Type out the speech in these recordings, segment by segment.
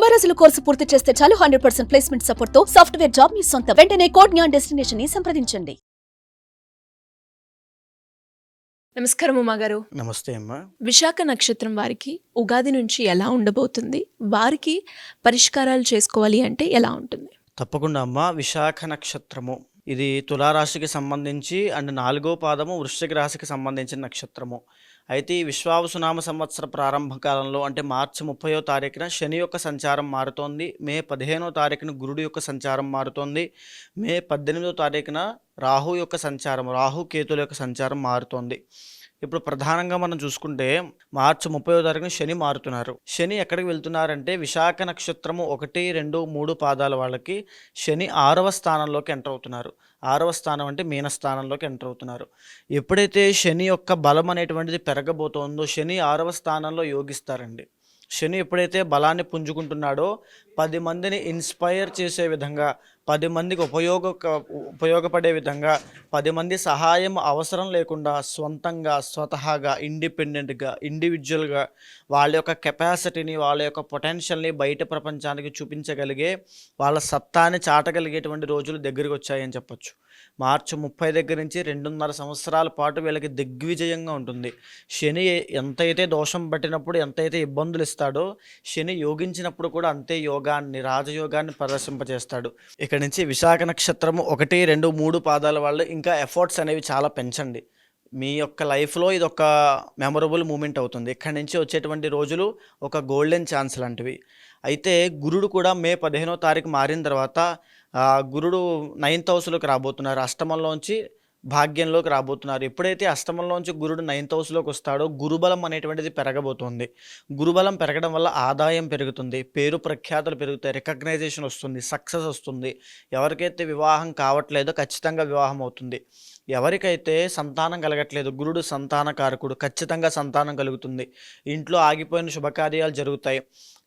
90 రోజుల కోర్సు పూర్తి చేస్తే చాలు 100% ప్లేస్మెంట్ సపోర్ట్ తో సాఫ్ట్వేర్ జాబ్ మీ సొంతం. వెంటనే కోడ్ జ్ఞాన్ డెస్టినేషన్ ని సంప్రదించండి. నమస్కారం ఉమాగారు. నమస్తే అమ్మా. విశాఖ నక్షత్రం వారికి ఉగాది నుంచి ఎలా ఉండబోతుంది? వారికి పరిష్కారాలు చేసుకోవాలి అంటే ఎలా ఉంటుంది? తప్పకుండా అమ్మా. విశాఖ నక్షత్రము ఇది తులారాశికి సంబంధించి అండ్ 4వ పాదము వృశ్చిక రాశికి సంబంధించిన నక్షత్రము. అయితే ఈ విశ్వావసునామ సంవత్సర ప్రారంభ కాలంలో అంటే మార్చి 30వ తారీఖున శని యొక్క సంచారం మారుతోంది. మే 15వ తారీఖున గురుడు యొక్క సంచారం మారుతోంది. మే 18వ తారీఖున రాహు యొక్క సంచారం, రాహు కేతుల యొక్క సంచారం మారుతోంది. ఇప్పుడు ప్రధానంగా మనం చూసుకుంటే మార్చి 30వ తారీఖున శని మారుతున్నారు. శని ఎక్కడికి వెళ్తున్నారంటే విశాఖ నక్షత్రము 1, 2, 3 పాదాల వాళ్ళకి శని 6వ స్థానంలోకి ఎంటర్ అవుతున్నారు. 6వ స్థానం అంటే మీనస్థానంలోకి ఎంటర్ అవుతున్నారు. ఎప్పుడైతే శని యొక్క బలం అనేటువంటిది పెరగబోతోందో శని 6వ స్థానంలో యోగిస్తారండి. శని ఎప్పుడైతే బలాన్ని పుంజుకుంటున్నాడో 10 మందిని ఇన్స్పైర్ చేసే విధంగా, 10 మందికి ఉపయోగపడే విధంగా, 10 మంది సహాయం అవసరం లేకుండా స్వతహాగా ఇండిపెండెంట్గా ఇండివిజువల్గా వాళ్ళ యొక్క కెపాసిటీని, వాళ్ళ యొక్క పొటెన్షియల్ని బయట ప్రపంచానికి చూపించగలిగే, వాళ్ళ సత్తాని చాటగలిగేటువంటి రోజులు దగ్గరికి వచ్చాయని చెప్పొచ్చు. మార్చి 30 దగ్గర నుంచి 2.5 సంవత్సరాల పాటు వీళ్ళకి దిగ్విజయంగా ఉంటుంది. శని ఎంతైతే దోషం పట్టినప్పుడు ఎంతైతే ఇబ్బందులు ఇస్తాడో శని యోగించినప్పుడు కూడా అంతే రాజయోగాన్ని ప్రదర్శింపజేస్తాడు. ఇక్కడ నుంచి విశాఖ నక్షత్రము 1, 2, 3 పాదాల వాళ్ళు ఇంకా ఎఫర్ట్స్ అనేవి చాలా పెంచండి. మీ యొక్క లైఫ్లో ఇది ఒక మెమొరబుల్ మూమెంట్ అవుతుంది. ఇక్కడి నుంచి వచ్చేటువంటి రోజులు ఒక గోల్డెన్ ఛాన్స్ లాంటివి. అయితే గురుడు కూడా మే 15వ తారీఖు మారిన తర్వాత గురుడు 9th హౌస్లోకి రాబోతున్నారు. అష్టమంలోంచి భాగ్యంలోకి రాబోతున్నారు. ఎప్పుడైతే అష్టమంలోంచి గురుడు 9th హౌస్లోకి వస్తాడో గురుబలం అనేటువంటిది పెరగబోతోంది. గురుబలం పెరగడం వల్ల ఆదాయం పెరుగుతుంది, పేరు ప్రఖ్యాతులు పెరుగుతాయి, రికగ్నైజేషన్ వస్తుంది, సక్సెస్ వస్తుంది. ఎవరికైతే వివాహం కావట్లేదో ఖచ్చితంగా వివాహం అవుతుంది. ఎవరికైతే సంతానం కలగట్లేదు, గురుడు సంతానకారకుడు, ఖచ్చితంగా సంతానం కలుగుతుంది. ఇంట్లో ఆగిపోయిన శుభకార్యాలు జరుగుతాయి.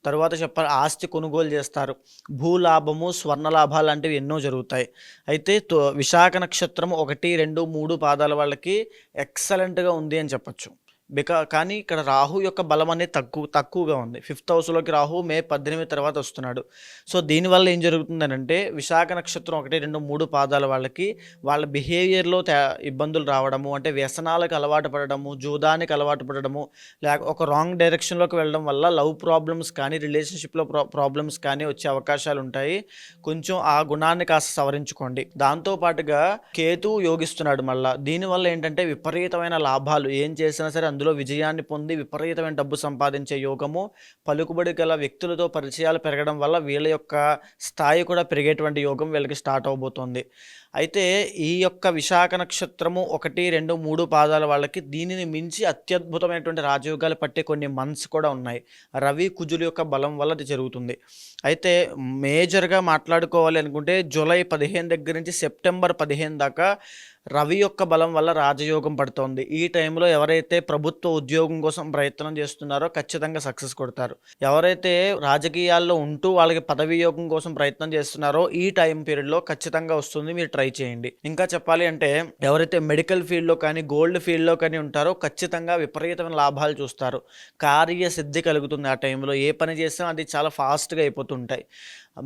తరువాత చెప్పాలి, ఆస్తి కొనుగోలు చేస్తారు, భూలాభము, స్వర్ణలాభాలు లాంటివి ఎన్నో జరుగుతాయి. అయితే విశాఖ నక్షత్రం 1, 2, 3 పాదాల వాళ్ళకి ఎక్సలెంట్గా ఉంది అని చెప్పచ్చు. కానీ ఇక్కడ రాహు యొక్క బలం అనేది తక్కువగా ఉంది. 5th హౌస్లోకి రాహు మే 18 తర్వాత వస్తున్నాడు. సో దీనివల్ల ఏం జరుగుతుందనంటే విశాఖ నక్షత్రం 1, 2, 3 పాదాల వాళ్ళకి వాళ్ళ బిహేవియర్లో ఇబ్బందులు రావడము, అంటే వ్యసనాలకు అలవాటు పడడము, జూదానికి అలవాటు పడడము, లేక ఒక రాంగ్ డైరెక్షన్లోకి వెళ్ళడం వల్ల లవ్ ప్రాబ్లమ్స్ కానీ రిలేషన్షిప్లో ప్రాబ్లమ్స్ కానీ వచ్చే అవకాశాలు ఉంటాయి. కొంచెం ఆ గుణాన్ని కాస్త సవరించుకోండి. దాంతోపాటుగా కేతు యోగిస్తున్నాడు మళ్ళా. దీనివల్ల ఏంటంటే విపరీతమైన లాభాలు, ఏం చేసినా సరే అందులో విజయాన్ని పొంది విపరీతమైన డబ్బు సంపాదించే యోగము, పలుకుబడి గల వ్యక్తులతో పరిచయాలు పెరగడం వల్ల వీళ్ళ యొక్క స్థాయి కూడా పెరిగేటువంటి యోగం వీళ్ళకి స్టార్ట్ అవబోతోంది. అయితే ఈ యొక్క విశాఖ నక్షత్రము 1, 2, 3 పాదాల వాళ్ళకి దీనిని మించి అత్యద్భుతమైనటువంటి రాజయోగాలు పట్టే కొన్ని మంత్స్ కూడా ఉన్నాయి. రవి కుజుల యొక్క బలం వల్ల అది జరుగుతుంది. అయితే మేజర్గా మాట్లాడుకోవాలి అనుకుంటే జూలై 15 దగ్గర నుంచి సెప్టెంబర్ 15 దాకా రవి యొక్క బలం వల్ల రాజయోగం పడుతోంది. ఈ టైంలో ఎవరైతే ప్రభుత్వ ఉద్యోగం కోసం ప్రయత్నం చేస్తున్నారో ఖచ్చితంగా సక్సెస్ కొడతారు. ఎవరైతే రాజకీయాల్లో ఉంటూ వాళ్ళకి పదవి యోగం కోసం ప్రయత్నం చేస్తున్నారో ఈ టైం పీరియడ్లో ఖచ్చితంగా వస్తుంది, మీరు ట్రై చేయండి. ఇంకా చెప్పాలి అంటే ఎవరైతే మెడికల్ ఫీల్డ్లో కానీ గోల్డ్ ఫీల్డ్లో కానీ ఉంటారో ఖచ్చితంగా విపరీతమైన లాభాలు చూస్తారు. కార్యసిద్ధి కలుగుతుంది. ఆ టైంలో ఏ పని చేసినా అది చాలా ఫాస్ట్గా అయిపోతుంటాయి.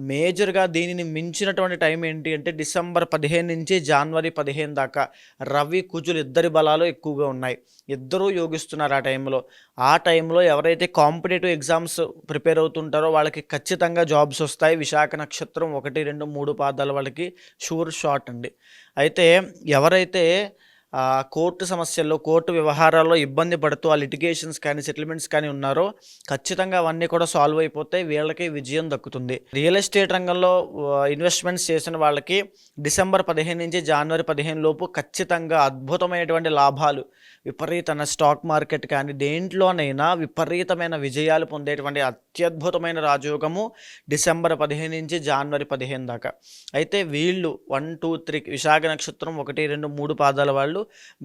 మేజర్గా దీనిని మించినటువంటి టైం ఏంటి అంటే డిసెంబర్ 15 నుంచి జనవరి 15 దాకా రవి కుజులు ఇద్దరి బలాలు ఎక్కువగా ఉన్నాయి. ఇద్దరూ యోగిస్తున్నారు ఆ టైంలో ఎవరైతే కాంపిటేటివ్ ఎగ్జామ్స్ ప్రిపేర్ అవుతుంటారో వాళ్ళకి ఖచ్చితంగా జాబ్స్ వస్తాయి. విశాఖ నక్షత్రం 1, 2, 3 పాదాల వాళ్ళకి షూర్ షాట్ అండి. అయితే ఎవరైతే కోర్టు సమస్యల్లో, కోర్టు వ్యవహారాల్లో ఇబ్బంది పడుతూ ఆ లిటిగేషన్స్ కానీ సెటిల్మెంట్స్ కానీ ఉన్నారో ఖచ్చితంగా అవన్నీ కూడా సాల్వ్ అయిపోతాయి, వీళ్ళకి విజయం దక్కుతుంది. రియల్ ఎస్టేట్ రంగంలో ఇన్వెస్ట్మెంట్స్ చేసిన వాళ్ళకి డిసెంబర్ 15 నుంచి జనవరి 15 లోపు ఖచ్చితంగా అద్భుతమైనటువంటి లాభాలు, విపరీతమైన స్టాక్ మార్కెట్ కానీ దేంట్లోనైనా విపరీతమైన విజయాలు పొందేటువంటి అత్యద్భుతమైన రాజయోగము డిసెంబర్ 15 నుంచి జనవరి 15 దాకా. అయితే వీళ్ళు 1, 2, 3 విశాఖ నక్షత్రం 1, 2, 3 పాదాల వాళ్ళు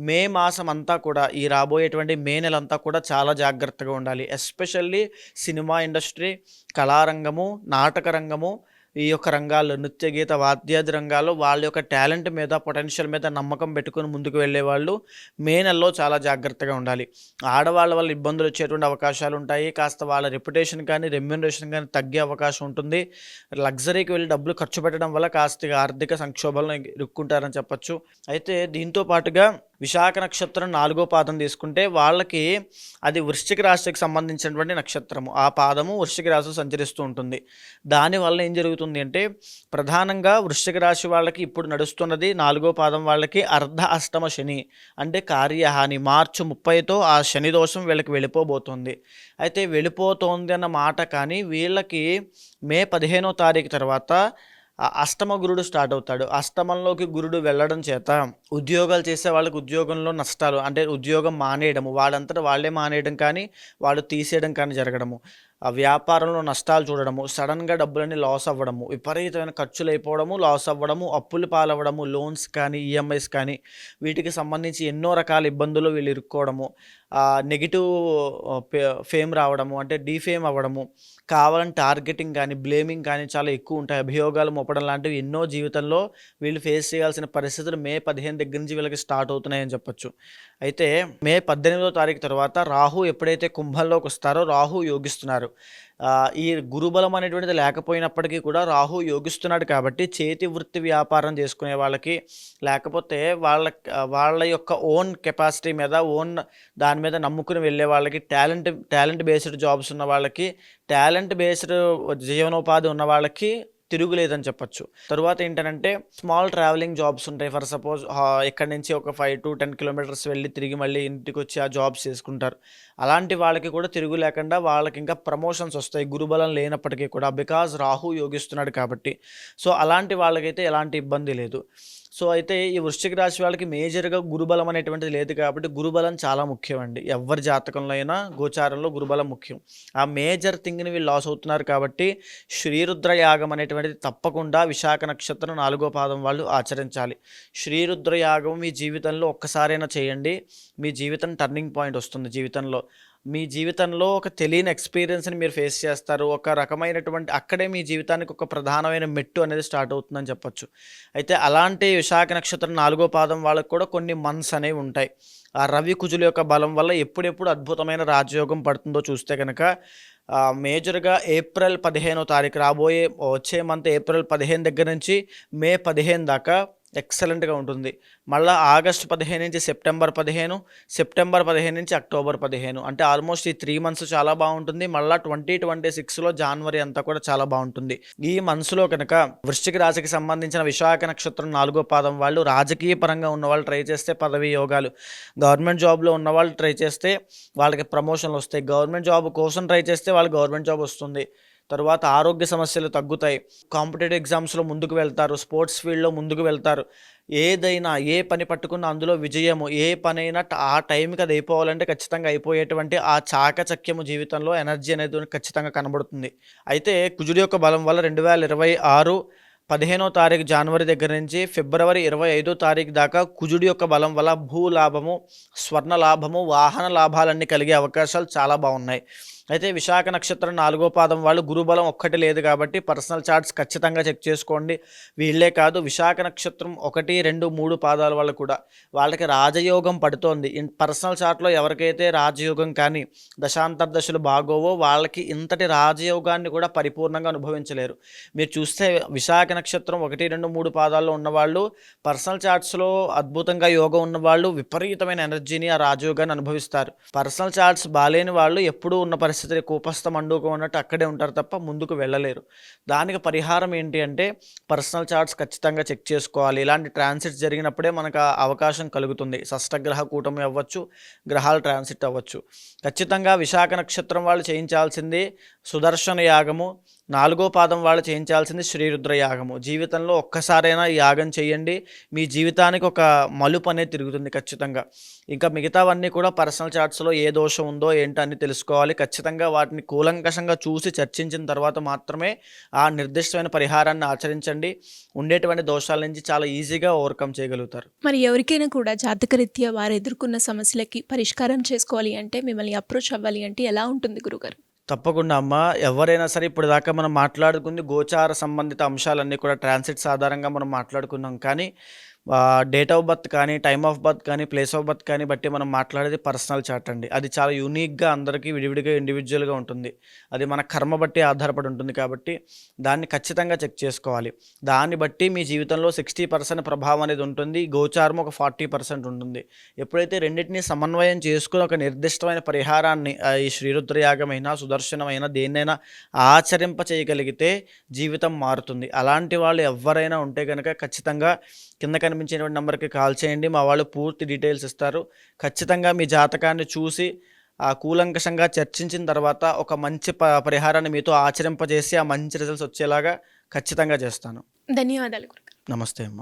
మే మాసం అంతా కూడా, ఈ రాబోయేటువంటి మే నెలంతా కూడా చాలా జాగ్రత్తగా ఉండాలి. ఎస్పెషల్లీ సినిమా ఇండస్ట్రీ, కళారంగము, నాటక రంగము, ఈ యొక్క రంగాల్లో నృత్య, గీత, వాద్యాది రంగాల్లో వాళ్ళ యొక్క టాలెంట్ మీద, పొటెన్షియల్ మీద నమ్మకం పెట్టుకొని ముందుకు వెళ్ళేవాళ్ళు మే నెలలో చాలా జాగ్రత్తగా ఉండాలి. ఆడవాళ్ళ వల్ల ఇబ్బందులు వచ్చేటువంటి అవకాశాలు ఉంటాయి. కాస్త వాళ్ళ రెప్యుటేషన్ కానీ, రెమ్యూనరేషన్ కానీ తగ్గే అవకాశం ఉంటుంది. లగ్జరీకి వెళ్ళి డబ్బులు ఖర్చు పెట్టడం వల్ల కాస్త ఆర్థిక సంక్షోభంలో ఇరుక్కుంటారని చెప్పొచ్చు. అయితే దీంతో పాటుగా విశాఖ నక్షత్రం 4వ పాదం తీసుకుంటే వాళ్ళకి అది వృశ్చిక రాశికి సంబంధించినటువంటి నక్షత్రము. ఆ పాదము వృశ్చిక రాశిలో సంచరిస్తూ ఉంటుంది. దానివల్ల ఏం జరుగుతుంది అంటే ప్రధానంగా వృశ్చిక రాశి వాళ్ళకి ఇప్పుడు నడుస్తున్నది 4వ పాదం వాళ్ళకి అర్ధ అష్టమ శని, అంటే కార్యహాని. మార్చి 30తో ఆ శని దోషం వీళ్ళకి వెళ్ళిపోబోతుంది. అయితే వెళ్ళిపోతోంది అన్న మాట, కానీ వీళ్ళకి మే 15వ తారీఖు తర్వాత అష్టమ గురుడు స్టార్ట్ అవుతాడు. అష్టమంలోకి గురుడు వెళ్ళడం చేత ఉద్యోగాలు చేసే వాళ్ళకి ఉద్యోగంలో నష్టాలు, అంటే ఉద్యోగం మానేయడము, వాళ్ళంతటా వాళ్ళే మానేయడం కానీ వాళ్ళు తీసేయడం కానీ జరగడము, ఆ వ్యాపారంలో నష్టాలు చూడడము, సడన్గా డబ్బులన్నీ లాస్ అవ్వడము, విపరీతమైన ఖర్చులు అయిపోవడము, లాస్ అవ్వడము, అప్పులు పాలవ్వడము, లోన్స్ కానీ, ఈఎంఐస్ కానీ, వీటికి సంబంధించి ఎన్నో రకాల ఇబ్బందులు వీళ్ళు ఇరుక్కోవడము, నెగిటివ్ ఫేమ్ రావడము, అంటే డీఫేమ్ అవ్వడము, కావాలని టార్గెటింగ్ కానీ, బ్లేమింగ్ కానీ చాలా ఎక్కువ ఉంటాయి. అభియోగాలు మోపడం లాంటివి ఎన్నో జీవితంలో వీళ్ళు ఫేస్ చేయాల్సిన పరిస్థితులు మే 15 దగ్గర నుంచి వీళ్ళకి స్టార్ట్ అవుతున్నాయని చెప్పొచ్చు. అయితే మే 18వ తారీఖు తర్వాత రాహు ఎప్పుడైతే కుంభంలోకి వస్తారో రాహు యోగిస్తున్నారు. ఈ గురుబలం అనేటువంటిది లేకపోయినప్పటికీ కూడా రాహు యోగిస్తున్నాడు కాబట్టి చేతి వృత్తి వ్యాపారం చేసుకునే వాళ్ళకి, లేకపోతే వాళ్ళ యొక్క ఓన్ కెపాసిటీ మీద, ఓన్ దాని మీద నమ్ముకుని వెళ్ళే వాళ్ళకి, టాలెంట్ బేస్డ్ జాబ్స్ ఉన్న వాళ్ళకి, టాలెంట్ బేస్డ్ జీవనోపాధి ఉన్న వాళ్ళకి తిరుగులేదని చెప్పొచ్చు. తరువాత ఏంటంటే స్మాల్ ట్రావెలింగ్ జాబ్స్ ఉంటాయి. ఫర్ సపోజ్ ఇక్కడి నుంచి ఒక 5 to 10 కిలోమీటర్స్ వెళ్ళి తిరిగి మళ్ళీ ఇంటికి వచ్చి ఆ జాబ్స్ చేసుకుంటారు. అలాంటి వాళ్ళకి కూడా తిరుగు లేకుండా వాళ్ళకి ఇంకా ప్రమోషన్స్ వస్తాయి గురుబలం లేనప్పటికీ కూడా, బికాజ్ రాహు యోగిస్తున్నాడు కాబట్టి. సో అలాంటి వాళ్ళకైతే ఎలాంటి ఇబ్బంది లేదు. సో అయితే ఈ వృశ్చిక రాశి వాళ్ళకి మేజర్గా గురుబలం అనేటువంటిది లేదు కాబట్టి గురుబలం చాలా ముఖ్యం అండి. ఎవరి జాతకంలో అయినా గోచారంలో గురుబలం ముఖ్యం. ఆ మేజర్ థింగ్ని వీళ్ళు లాస్ అవుతున్నారు కాబట్టి శ్రీరుద్ర యాగం అనేటువంటిది తప్పకుండా విశాఖ నక్షత్రం 4వ పాదం వాళ్ళు ఆచరించాలి. శ్రీరుద్ర యాగం మీ జీవితంలో ఒక్కసారైనా చేయండి. మీ జీవితం టర్నింగ్ పాయింట్ వస్తుంది. మీ జీవితంలో ఒక తెలియని ఎక్స్పీరియన్స్ని మీరు ఫేస్ చేస్తారు. ఒక రకమైనటువంటి అక్కడే మీ జీవితానికి ఒక ప్రధానమైన మెట్టు అనేది స్టార్ట్ అవుతుందని చెప్పొచ్చు. అయితే అలాంటి విశాఖ నక్షత్రం 4వ పాదం వాళ్ళకు కూడా కొన్ని మంత్స్ అనేవి ఉంటాయి. ఆ రవి కుజుల యొక్క బలం వల్ల ఎప్పుడెప్పుడు అద్భుతమైన రాజయోగం పడుతుందో చూస్తే కనుక మేజర్గా ఏప్రిల్ 15వ తారీఖు వచ్చే మంత్ ఏప్రిల్ 15 దగ్గర నుంచి మే 15 దాకా ఎక్సలెంట్గా ఉంటుంది. మళ్ళీ ఆగస్టు 15 నుంచి సెప్టెంబర్ 15, సెప్టెంబర్ 15 నుంచి అక్టోబర్ 15, అంటే ఆల్మోస్ట్ ఈ 3 months చాలా బాగుంటుంది. మళ్ళీ 2026లో జనవరి అంతా కూడా చాలా బాగుంటుంది. ఈ మంత్స్లో కనుక వృశ్చిక రాశికి సంబంధించిన విశాఖ నక్షత్రం 4వ పాదం వాళ్ళు రాజకీయ పరంగా ఉన్న వాళ్ళు ట్రై చేస్తే పదవి యోగాలు, గవర్నమెంట్ జాబ్లో ఉన్న వాళ్ళు ట్రై చేస్తే వాళ్ళకి ప్రమోషన్లు వస్తాయి, గవర్నమెంట్ జాబ్ కోసం ట్రై చేస్తే వాళ్ళకి గవర్నమెంట్ జాబ్ వస్తుంది. తర్వాత ఆరోగ్య సమస్యలు తగ్గుతాయి, కాంపిటేటివ్ ఎగ్జామ్స్లో ముందుకు వెళ్తారు, స్పోర్ట్స్ ఫీల్డ్లో ముందుకు వెళ్తారు. ఏదైనా ఏ పని పట్టుకున్న అందులో విజయము, ఏ పనైనా ఆ టైంకి అది అయిపోవాలంటే ఖచ్చితంగా అయిపోయేటువంటి ఆ చాకచక్యము జీవితంలో ఎనర్జీ అనేది ఖచ్చితంగా కనబడుతుంది. అయితే కుజుడి యొక్క బలం వల్ల 2026 15వ తారీఖు జనవరి దగ్గర నుంచి ఫిబ్రవరి 25వ తారీఖు దాకా కుజుడి యొక్క బలం వల్ల భూలాభము, స్వర్ణ లాభము, వాహన లాభాలన్నీ కలిగే అవకాశాలు చాలా బాగున్నాయి. అయితే విశాఖ నక్షత్రం 4వ పాదం వాళ్ళు గురుబలం ఒక్కటి లేదు కాబట్టి పర్సనల్ చార్ట్స్ ఖచ్చితంగా చెక్ చేసుకోండి. వీళ్ళే కాదు, విశాఖ నక్షత్రం 1, 2, 3 పాదాల వాళ్ళు కూడా వాళ్ళకి రాజయోగం పడుతోంది. పర్సనల్ చార్ట్లో ఎవరికైతే రాజయోగం కానీ దశాంతర్దశలు బాగోవో వాళ్ళకి ఇంతటి రాజయోగాన్ని కూడా పరిపూర్ణంగా అనుభవించలేరు. మీరు చూస్తే విశాఖ నక్షత్రం 1, 2, 3 పాదాల్లో ఉన్నవాళ్ళు పర్సనల్ చార్ట్స్లో అద్భుతంగా యోగం ఉన్నవాళ్ళు విపరీతమైన ఎనర్జీని, ఆ రాజయోగాన్ని అనుభవిస్తారు. పర్సనల్ చార్ట్స్ బాలేని వాళ్ళు ఎప్పుడూ ఉన్న పరిస్థితి కూపస్థ మండూకం ఉన్నట్టు అక్కడే ఉంటారు తప్ప ముందుకు వెళ్ళలేరు. దానికి పరిహారం ఏంటి అంటే పర్సనల్ చార్ట్స్ ఖచ్చితంగా చెక్ చేసుకోవాలి. ఇలాంటి ట్రాన్సిట్స్ జరిగినప్పుడే మనకు అవకాశం కలుగుతుంది. షష్టగ్రహ కూటమి అవ్వచ్చు, గ్రహాల ట్రాన్సిట్ అవ్వచ్చు. ఖచ్చితంగా విశాఖ నక్షత్రం వాళ్ళు చేయించాల్సింది సుదర్శన యాగము, 4వ పాదం వాళ్ళు చేయించాల్సింది శ్రీరుద్ర యాగము. జీవితంలో ఒక్కసారైనా ఈ యాగం చేయండి, మీ జీవితానికి ఒక మలుపు అనేది తిరుగుతుంది ఖచ్చితంగా. ఇంకా మిగతావన్నీ కూడా పర్సనల్ చార్ట్స్లో ఏ దోషం ఉందో ఏంటో అన్ని తెలుసుకోవాలి. ఖచ్చితంగా వాటిని కూలంకషంగా చూసి చర్చించిన తర్వాత మాత్రమే ఆ నిర్దిష్టమైన పరిహారాన్ని ఆచరించండి. ఉండేటువంటి దోషాల నుంచి చాలా ఈజీగా ఓవర్కమ్ చేయగలుగుతారు. మరి ఎవరికైనా కూడా జాతకరీత్యా వారు ఎదుర్కొన్న సమస్యలకి పరిష్కారం చేసుకోవాలి అంటే, మిమ్మల్ని అప్రోచ్ అవ్వాలి అంటే ఎలా ఉంటుంది గురుగారు? తప్పకుండా అమ్మ. ఎవరైనా సరే ఇప్పటిదాకా మనం మాట్లాడుకుంది గోచార సంబంధిత అంశాలన్నీ కూడా ట్రాన్సిట్స్ ఆధారంగా మనం మాట్లాడుకున్నాం. కానీ డేట్ ఆఫ్ బర్త్ కానీ, టైమ్ ఆఫ్ బర్త్ కానీ, ప్లేస్ ఆఫ్ బర్త్ కానీ బట్టి మనం మాట్లాడేది పర్సనల్ చార్ట్ అండి. అది చాలా యూనిక్‌గా అందరికీ విడివిడిగా, ఇండివిడ్యువల్‌గా ఉంటుంది. అది మన కర్మ బట్టి ఆధారపడి ఉంటుంది కాబట్టి దాన్ని ఖచ్చితంగా చెక్ చేసుకోవాలి. దాన్ని బట్టి మీ జీవితంలో 60% ప్రభావం అనేది ఉంటుంది. గోచారం ఒక 40% ఉంటుంది. ఎప్పుడైతే రెండిటిని సమన్వయం చేసుకొని ఒక నిర్దిష్టమైన పరిహారాన్ని ఈ శ్రీరుద్రయాగమైనా, సుదర్శనమైనా దేన్నైనా ఆచరింప చేయగలిగితే జీవితం మారుతుంది. అలాంటి వాళ్ళు ఎవ్వరైనా ఉంటే గనక ఖచ్చితంగా కింద కనిపించేటువంటి నెంబర్‌కి కాల్ చేయండి. మా వాళ్ళు పూర్తి డీటెయిల్స్ ఇస్తారు. ఖచ్చితంగా మీ జాతకాన్ని చూసి కూలంకషంగా చర్చించిన తర్వాత ఒక మంచి పరిహారాన్ని మీతో ఆచరింపజేసి ఆ మంచి రిజల్ట్స్ వచ్చేలాగా ఖచ్చితంగా చేస్తాను. ధన్యవాదాలు గురుగారు. నమస్తే అమ్మ.